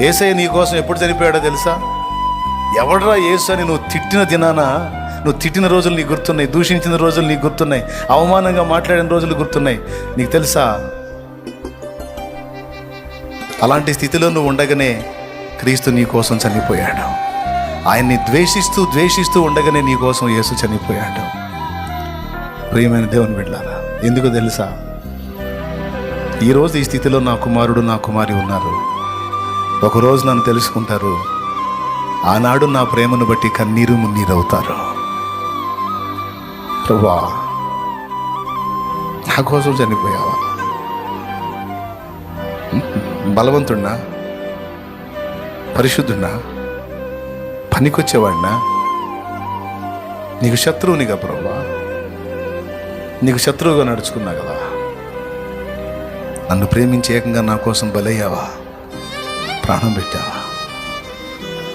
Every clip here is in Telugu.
యేసయ్య నీ కోసం ఎప్పుడు చనిపోయాడో తెలుసా? ఎవడరా యేసు అని నువ్వు తిట్టిన దినాన, నువ్వు తిట్టిన రోజులు నీకు గుర్తున్నాయి, దూషించిన రోజులు నీకు గుర్తున్నాయి, అవమానంగా మాట్లాడిన రోజులు గుర్తున్నాయి. నీకు తెలుసా, అలాంటి స్థితిలో నువ్వు ఉండగానే క్రీస్తు నీ కోసం చనిపోయాడు. ఆయన్ని ద్వేషిస్తూ ఉండగానే నీ కోసం యేసు చనిపోయాడు. ప్రియమైన దేవుని బిడ్డలారా, ఎందుకు తెలుసా? ఈరోజు ఈ స్థితిలో నా కుమారుడు నా కుమారి ఉన్నారు. ఒకరోజు నన్ను తెలుసుకుంటారు. ఆనాడు నా ప్రేమను బట్టి కన్నీరు మున్నీరు అవుతారు. ప్రభువా, నా కోసం చనిపోయావా? బలవంతుడినా, పరిశుద్ధుడినా, పనికొచ్చేవాడినా? నీకు శత్రువునిగా ప్రభువా, నీకు శత్రువుగా నడుచుకున్నా కదా. నన్ను ప్రేమించి ఏకంగా నా కోసం బలయ్యావా, ప్రాణం పెట్టావా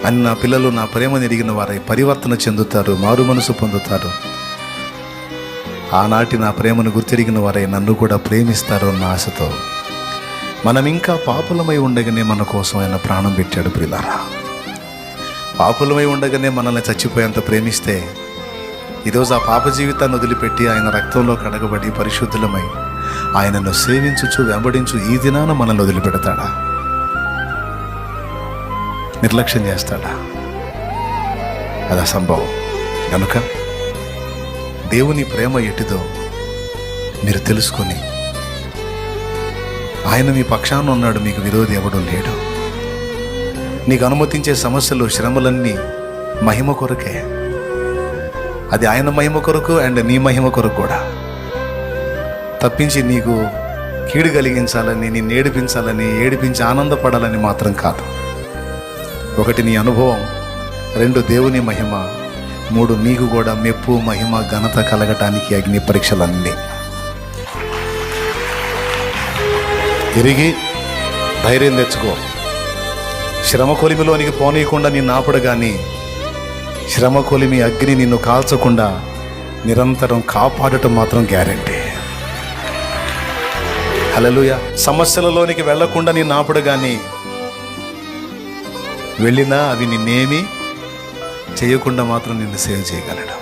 అని నా పిల్లలు నా ప్రేమను ఎరిగిన వారై పరివర్తన చెందుతారు, మారు మనసు పొందుతారు. ఆనాటి నా ప్రేమను గుర్తెరిగిన వారై నన్ను కూడా ప్రేమిస్తారు అన్న ఆశతో మనం ఇంకా పాపులమై ఉండగానే మన కోసం ఆయన ప్రాణం పెట్టాడు. ప్రియులారా, పాపులమై ఉండగానే మనల్ని చచ్చిపోయేంత ప్రేమిస్తే ఈరోజు ఆ పాప జీవితాన్ని వదిలిపెట్టి ఆయన రక్తంలో కడగబడి పరిశుద్ధులమై ఆయనను సేవించుచు వెంబడించు ఈ దినాన మనల్ని వదిలిపెడతాడా? నిర్లక్ష్యం చేస్తాడా? అది అసంభవం. కనుక దేవుని ప్రేమ ఎటిదో మీరు తెలుసుకొని, ఆయన మీ పక్షాన ఉన్నాడు, మీకు విరోధి ఎవడూ లేడు. నీకు అనుమతించే సమస్యలు, శ్రమలన్నీ మహిమ కొరకే. అది ఆయన మహిమ కొరకు అండ్ నీ మహిమ కొరకు కూడా, తప్పించి నీకు కీడు కలిగించాలని, నిన్ను ఏడిపించాలని, ఏడిపించి ఆనందపడాలని మాత్రం కాదు. ఒకటి నీ అనుభవం, రెండు దేవుని మహిమ, మూడు నీకు కూడా మెప్పు, మహిమ, ఘనత కలగటానికి అగ్ని పరీక్షలన్నీ. తిరిగి ధైర్యం తెచ్చుకో. శ్రమ కొలిమిలోనికి పోనీయకుండా నిన్ను ఆపడు, కానీ శ్రమ కొలిమి అగ్ని నిన్ను కాల్చకుండా నిరంతరం కాపాడటం మాత్రం గ్యారెంటీ. హల్లెలూయా. సమస్యలలోనికి వెళ్లకుండా నిన్ను ఆపడు, కానీ వెళ్ళినా అవి నిన్నేమీ చేయకుండా మాత్రం నిన్ను సేవ్ చేయగలడు.